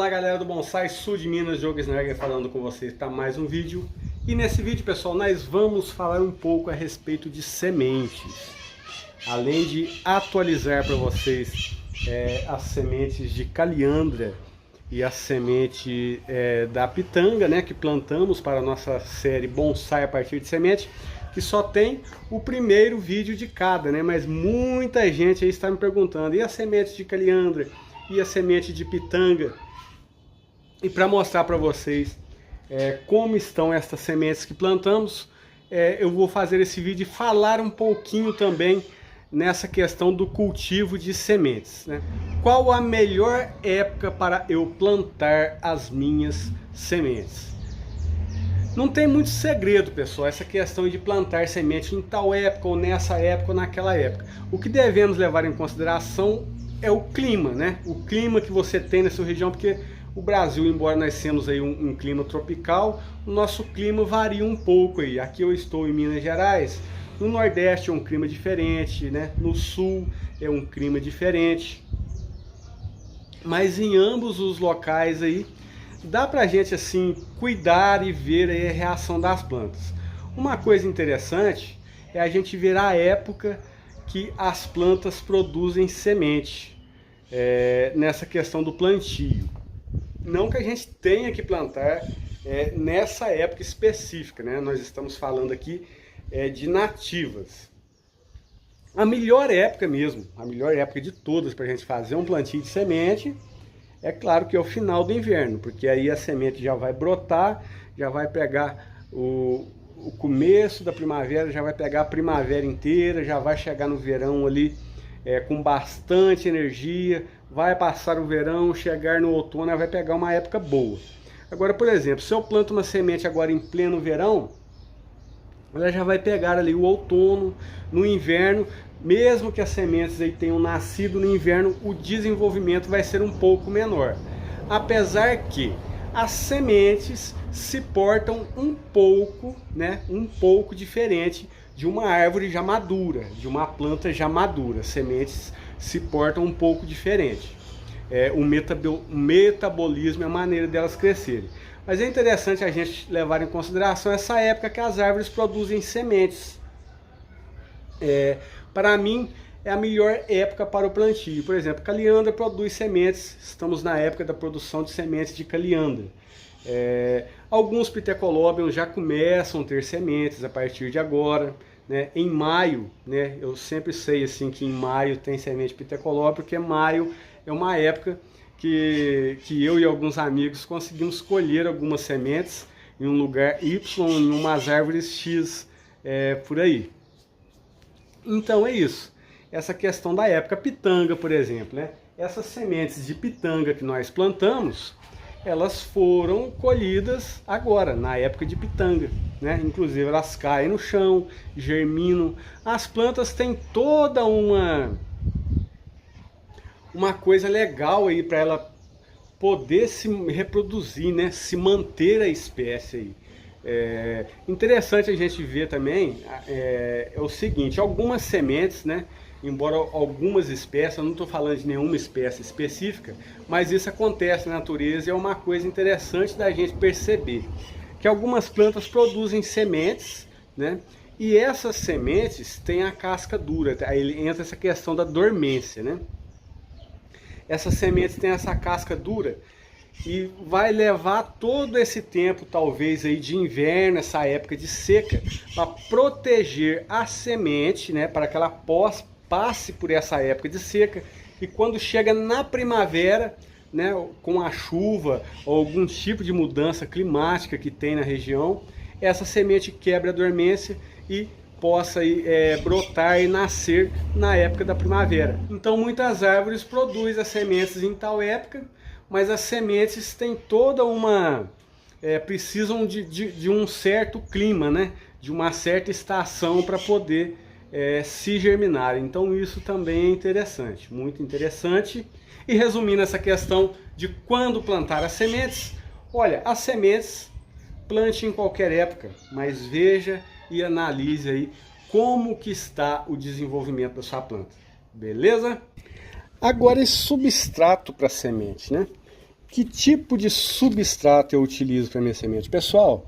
Fala galera do Bonsai Sul de Minas, Diogo Snarger falando com vocês para mais um vídeo. E nesse vídeo, pessoal, nós vamos falar um pouco a respeito de sementes. Além de atualizar para vocês as sementes de caliandra e a semente da pitanga, né, que plantamos para a nossa série Bonsai a partir de semente, que só tem o primeiro vídeo de cada, né? Mas muita gente aí está me perguntando, e a semente de caliandra? E a semente de pitanga? E para mostrar para vocês como estão estas sementes que plantamos, eu vou fazer esse vídeo e falar um pouquinho também nessa questão do cultivo de sementes, né? Qual a melhor época para eu plantar as minhas sementes? Não tem muito segredo, pessoal, essa questão de plantar semente em tal época, ou nessa época, ou naquela época. O que devemos levar em consideração é o clima, né? O clima que você tem na sua região, porque o Brasil, embora nós temos aí um clima tropical, o nosso clima varia um pouco aí. Aqui eu estou em Minas Gerais, no Nordeste é um clima diferente, né? No Sul é um clima diferente. Mas em ambos os locais aí, dá pra gente assim cuidar e ver aí a reação das plantas. Uma coisa interessante é a gente ver a época que as plantas produzem semente, nessa questão do plantio. Não que a gente tenha que plantar nessa época específica, né? Nós estamos falando aqui de nativas. A melhor época mesmo, a melhor época de todas para a gente fazer um plantio de semente, é claro que é o final do inverno, porque aí a semente já vai brotar, já vai pegar o começo da primavera, já vai pegar a primavera inteira, já vai chegar no verão ali com bastante energia, vai passar o verão, chegar no outono, vai pegar uma época boa. Agora, por exemplo, se eu planto uma semente agora em pleno verão, ela já vai pegar ali o outono, no inverno, mesmo que as sementes aí tenham nascido no inverno, o desenvolvimento vai ser um pouco menor. Apesar que as sementes se portam um pouco, né, um pouco diferente de uma árvore já madura, de uma planta já madura. As sementes se portam um pouco diferente. O metabolismo é a maneira delas crescerem. Mas é interessante a gente levar em consideração essa época que as árvores produzem sementes. Para mim, é a melhor época para o plantio. Por exemplo, caliandra produz sementes, estamos na época da produção de sementes de caliandra. Alguns ptecolóbios já começam a ter sementes a partir de agora, né? Em maio, né? Eu sempre sei assim, que em maio tem semente de ptecolóbio, porque maio é uma época que eu e alguns amigos conseguimos colher algumas sementes em um lugar Y, em umas árvores X por aí. Então é isso, essa questão da época. Pitanga, por exemplo, né? Essas sementes de pitanga que nós plantamos, elas foram colhidas agora, na época de pitanga, né? Inclusive elas caem no chão, germinam. As plantas têm toda uma coisa legal aí para ela poder se reproduzir, né? Se manter a espécie aí. Interessante a gente ver também o seguinte, algumas sementes, né, embora algumas espécies, eu não estou falando de nenhuma espécie específica, mas isso acontece na natureza e é uma coisa interessante da gente perceber, que algumas plantas produzem sementes, né, e essas sementes têm a casca dura, aí entra essa questão da dormência, né? Essas sementes têm essa casca dura e vai levar todo esse tempo, talvez aí de inverno, essa época de seca, para proteger a semente, né, para que ela passe por essa época de seca, e quando chega na primavera, né, com a chuva ou algum tipo de mudança climática que tem na região, essa semente quebra a dormência e possa brotar e nascer na época da primavera. Então muitas árvores produzem as sementes em tal época, mas as sementes têm toda uma... precisam de um certo clima, né? De uma certa estação para poder se germinar. Então isso também é interessante, muito interessante. E resumindo essa questão de quando plantar as sementes, olha, as sementes plante em qualquer época, mas veja e analise aí como que está o desenvolvimento da sua planta, beleza? Agora esse substrato para semente, né? Que tipo de substrato eu utilizo para minha semente? Pessoal,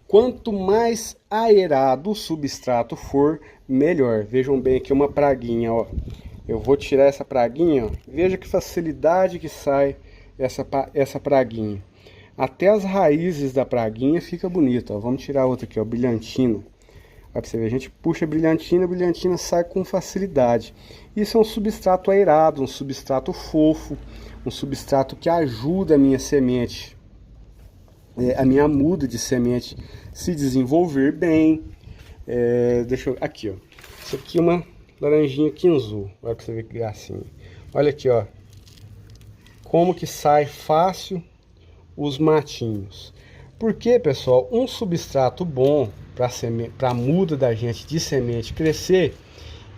quanto mais aerado o substrato for, melhor. Vejam bem aqui uma praguinha, ó. Eu vou tirar essa praguinha, ó. Veja que facilidade que sai essa praguinha. Até as raízes da praguinha fica bonita, ó. Vamos tirar outra aqui, ó, brilhantina. Olha pra você ver, a gente puxa a brilhantina sai com facilidade. Isso é um substrato aerado, um substrato fofo, um substrato que ajuda a minha semente, a minha muda de semente se desenvolver bem. Deixa eu... Aqui, ó. Isso aqui é uma laranjinha Kinzu. Olha pra você ver que gracinha. Olha aqui, ó. Como que sai fácil os matinhos. Porque, pessoal, um substrato bom para a muda da gente de semente crescer,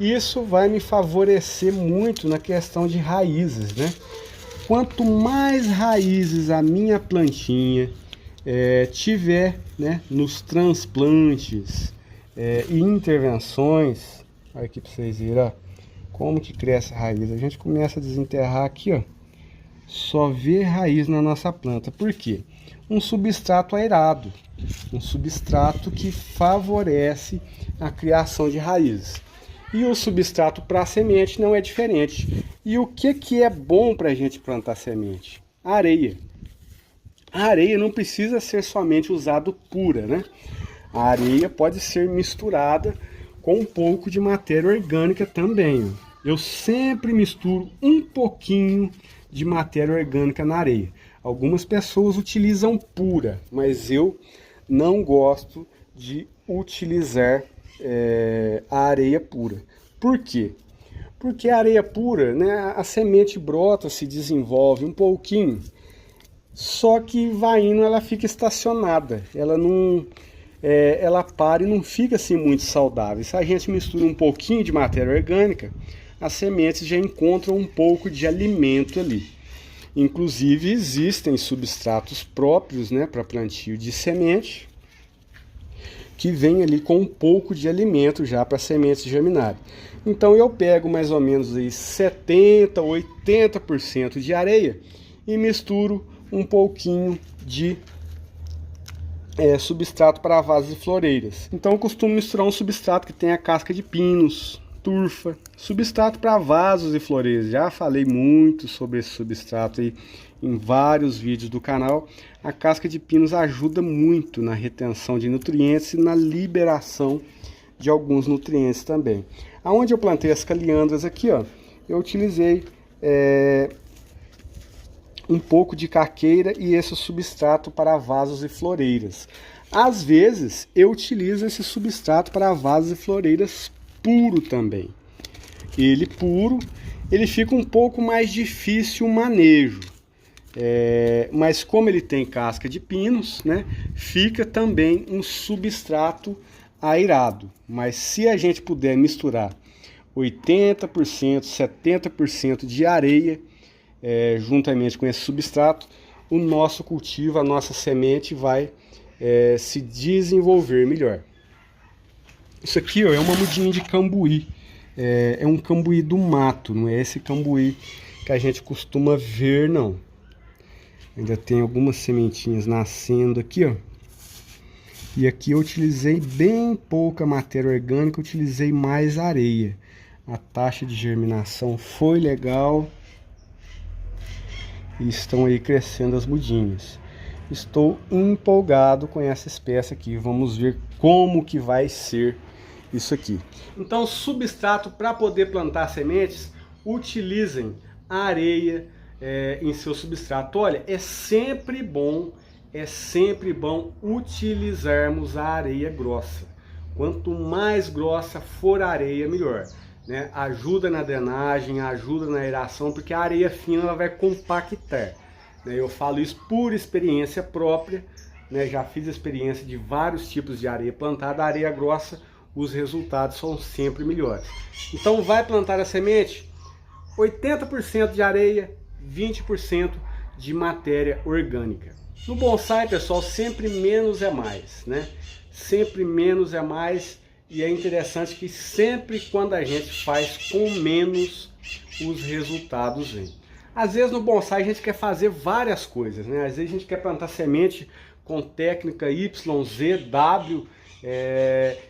isso vai me favorecer muito na questão de raízes, né? Quanto mais raízes a minha plantinha tiver, né, nos transplantes e intervenções, olha aqui para vocês verem, ó, como que cresce a raiz. A gente começa a desenterrar aqui, ó, só vê raiz na nossa planta. Por quê? Um substrato aerado, um substrato que favorece a criação de raízes. E o substrato para semente não é diferente. E o que é bom para a gente plantar semente? A areia. A areia não precisa ser somente usada pura, né? A areia pode ser misturada com um pouco de matéria orgânica também. Eu sempre misturo um pouquinho de matéria orgânica na areia. Algumas pessoas utilizam pura, mas eu não gosto de utilizar a areia pura. Por quê? Porque a areia pura, né, a semente brota, se desenvolve um pouquinho, só que vai indo, ela fica estacionada, ela não, ela para e não fica assim muito saudável. Se a gente mistura um pouquinho de matéria orgânica, as sementes já encontram um pouco de alimento ali. Inclusive existem substratos próprios, né, para plantio de semente, que vem ali com um pouco de alimento já para sementes germinarem. Então eu pego mais ou menos aí 70%, 80% de areia e misturo um pouquinho de substrato para vasos e floreiras. Então eu costumo misturar um substrato que tenha casca de pinos, turfa, substrato para vasos e floreiras. Já falei muito sobre esse substrato aí em vários vídeos do canal. A casca de pinos ajuda muito na retenção de nutrientes e na liberação de alguns nutrientes também. Aonde eu plantei as caliandras aqui, ó, eu utilizei um pouco de caqueira e esse substrato para vasos e floreiras. Às vezes eu utilizo esse substrato para vasos e floreiras puro também. Ele puro, ele fica um pouco mais difícil o manejo, mas como ele tem casca de pinos, né, fica também um substrato aerado. Mas se a gente puder misturar 80%, 70% de areia juntamente com esse substrato, o nosso cultivo, a nossa semente vai se desenvolver melhor. Isso aqui, ó, é uma mudinha de cambuí. É um cambuí do mato, não é esse cambuí que a gente costuma ver, não. Ainda tem algumas sementinhas nascendo aqui, ó. E aqui eu utilizei bem pouca matéria orgânica, utilizei mais areia. A taxa de germinação foi legal. E estão aí crescendo as mudinhas. Estou empolgado com essa espécie aqui. Vamos ver como que vai ser isso aqui. Então, substrato para poder plantar sementes, utilizem a areia em seu substrato. Olha, é sempre bom utilizarmos a areia grossa. Quanto mais grossa for a areia, melhor, né? Ajuda na drenagem, ajuda na aeração, porque a areia fina ela vai compactar, né? Eu falo isso por experiência própria, né? Já fiz experiência de vários tipos de areia plantada. A areia grossa, os resultados são sempre melhores. Então vai plantar a semente, 80% de areia, 20% de matéria orgânica. No bonsai, pessoal, sempre menos é mais, né? Sempre menos é mais, e é interessante que sempre quando a gente faz com menos, os resultados vêm. Às vezes no bonsai a gente quer fazer várias coisas, né? Às vezes a gente quer plantar semente com técnica Y, Z, W,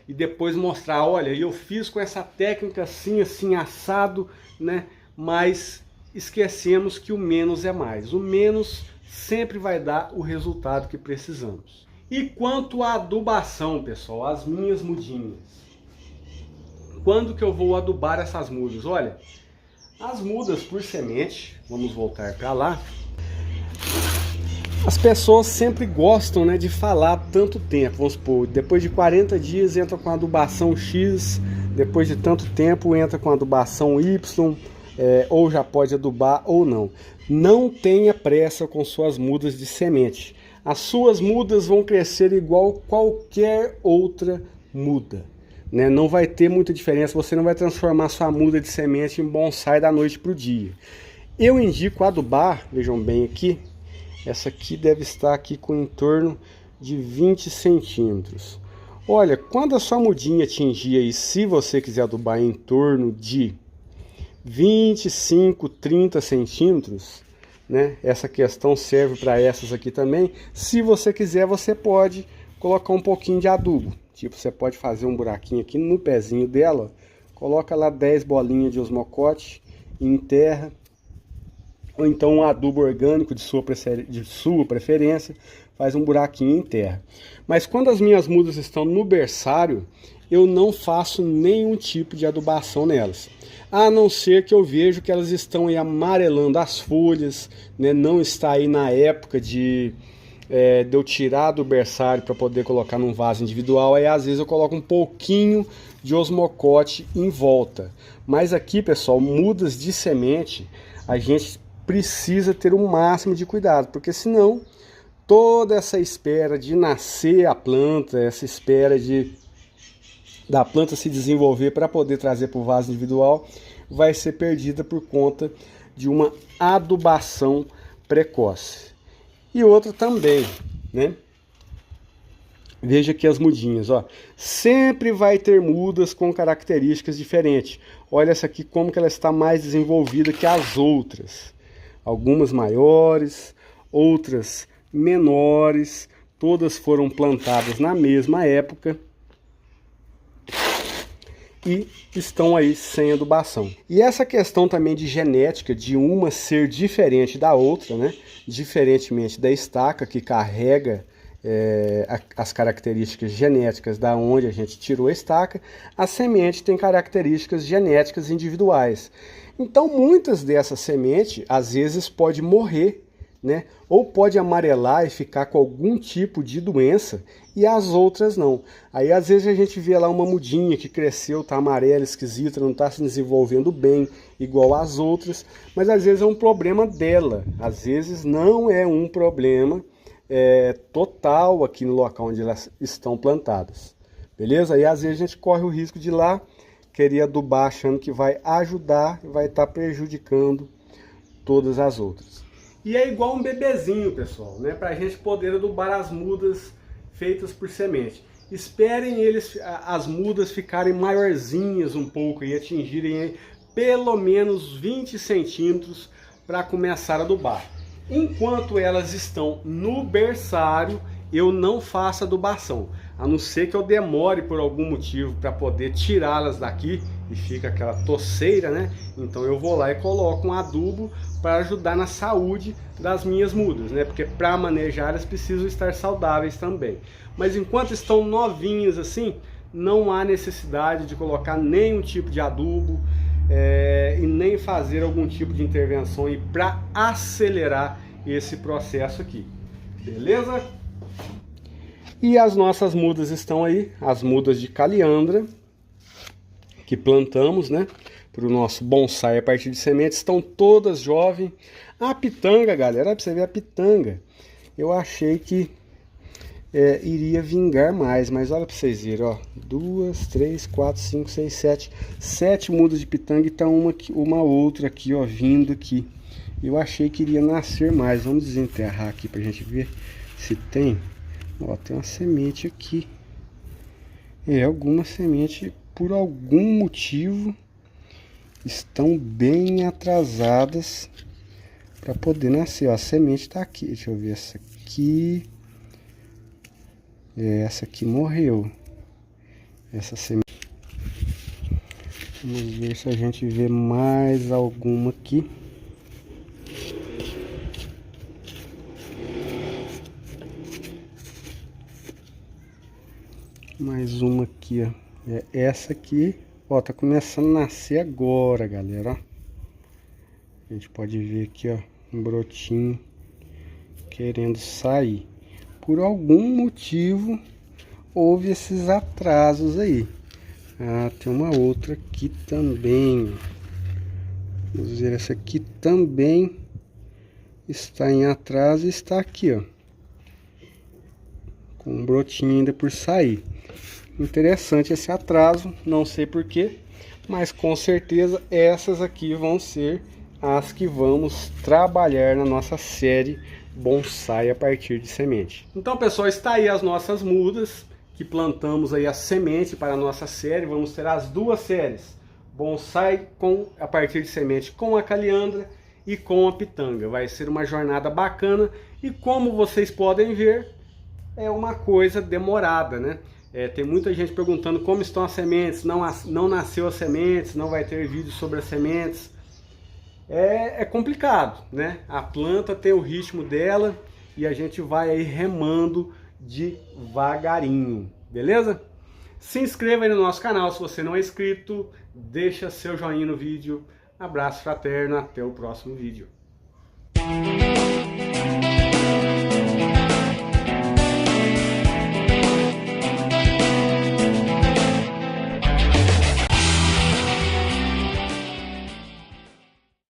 e depois mostrar, olha, eu fiz com essa técnica assim, assim, assado, né? Mas esquecemos que o menos é mais. O menos sempre vai dar o resultado que precisamos. E quanto à adubação, pessoal, as minhas mudinhas. Quando que eu vou adubar essas mudas? Olha, as mudas por semente, vamos voltar para lá. As pessoas sempre gostam, né, de falar tanto tempo. Vamos supor, depois de 40 dias entra com adubação X, depois de tanto tempo entra com adubação Y, ou já pode adubar ou não. Não tenha pressa com suas mudas de semente. As suas mudas vão crescer igual qualquer outra muda, né? Não vai ter muita diferença, você não vai transformar sua muda de semente em bonsai da noite para o dia. Eu indico adubar, vejam bem aqui, essa aqui deve estar aqui com em torno de 20 centímetros. Olha, quando a sua mudinha atingir aí, se você quiser adubar em torno de 25, 30 centímetros, né? Essa questão serve para essas aqui também. Se você quiser, você pode colocar um pouquinho de adubo. Tipo, você pode fazer um buraquinho aqui no pezinho dela, coloca lá 10 bolinhas de osmocote e enterra. Ou então um adubo orgânico de sua preferência, faz um buraquinho em terra. Mas quando as minhas mudas estão no berçário, eu não faço nenhum tipo de adubação nelas. A não ser que eu vejo que elas estão aí amarelando as folhas, né? Não está aí na época de eu tirar do berçário para poder colocar num vaso individual. Aí às vezes eu coloco um pouquinho de osmocote em volta. Mas aqui, pessoal, mudas de semente, a gente precisa ter o máximo de cuidado, porque senão toda essa espera de nascer a planta, essa espera da planta se desenvolver para poder trazer para o vaso individual, vai ser perdida por conta de uma adubação precoce. E outra também, né? Veja aqui as mudinhas, ó. Sempre vai ter mudas com características diferentes. Olha essa aqui como que ela está mais desenvolvida que as outras. Algumas maiores, outras menores, todas foram plantadas na mesma época e estão aí sem adubação. E essa questão também de genética, de uma ser diferente da outra, né? Diferentemente da estaca, que carrega as características genéticas da onde a gente tirou a estaca, a semente tem características genéticas individuais. Então muitas dessas sementes às vezes pode morrer, né? Ou pode amarelar e ficar com algum tipo de doença e as outras não. Aí às vezes a gente vê lá uma mudinha que cresceu, tá amarela, esquisita, não está se desenvolvendo bem igual as outras, mas às vezes é um problema dela, às vezes não é um problema total aqui no local onde elas estão plantadas, beleza? Aí às vezes a gente corre o risco de ir lá querer adubar achando que vai ajudar e vai estar prejudicando todas as outras. E é igual um bebezinho, pessoal, né? Para a gente poder adubar as mudas feitas por semente. Esperem as mudas ficarem maiorzinhas um pouco e atingirem aí pelo menos 20 centímetros para começar a adubar. Enquanto elas estão no berçário, eu não faço adubação, a não ser que eu demore por algum motivo para poder tirá-las daqui e fica aquela toceira, né? Então eu vou lá e coloco um adubo para ajudar na saúde das minhas mudas, né? Porque para manejar elas precisam estar saudáveis também. Mas enquanto estão novinhas assim, não há necessidade de colocar nenhum tipo de adubo e nem fazer algum tipo de intervenção para acelerar esse processo aqui, beleza? E as nossas mudas estão aí, as mudas de caliandra que plantamos, né, para o nosso bonsai a partir de sementes, estão todas jovens. A pitanga, galera, olha para você ver a pitanga, eu achei que iria vingar mais, mas olha para vocês verem, ó, 2, 3, 4, 5, 6, 7 mudas de pitanga e tá uma outra aqui, ó, vindo aqui. Eu achei que iria nascer mais. Vamos desenterrar aqui pra gente ver se tem. Ó, tem uma semente aqui. Alguma semente, por algum motivo, estão bem atrasadas para poder nascer. Ó, a semente tá aqui. Deixa eu ver essa aqui. Essa aqui morreu. Essa semente. Vamos ver se a gente vê mais alguma aqui. Mais uma aqui, ó. Essa aqui, ó, tá começando a nascer agora, galera, ó. A gente pode ver aqui, ó, um brotinho querendo sair. Por algum motivo, houve esses atrasos aí. Ah, tem uma outra aqui também. Vamos ver, essa aqui também está em atraso e está aqui, ó, com um brotinho ainda por sair. Interessante esse atraso, não sei porquê, mas com certeza essas aqui vão ser as que vamos trabalhar na nossa série bonsai a partir de semente. Então, pessoal, está aí as nossas mudas que plantamos aí a semente para a nossa série. Vamos ter as duas séries, bonsai a partir de semente com a caliandra e com a pitanga. Vai ser uma jornada bacana e, como vocês podem ver, é uma coisa demorada, né? Tem muita gente perguntando como estão as sementes, não nasceu as sementes, não vai ter vídeo sobre as sementes. É complicado, né? A planta tem o ritmo dela e a gente vai aí remando devagarinho, beleza? Se inscreva aí no nosso canal se você não é inscrito, deixa seu joinha no vídeo. Abraço fraterno, até o próximo vídeo.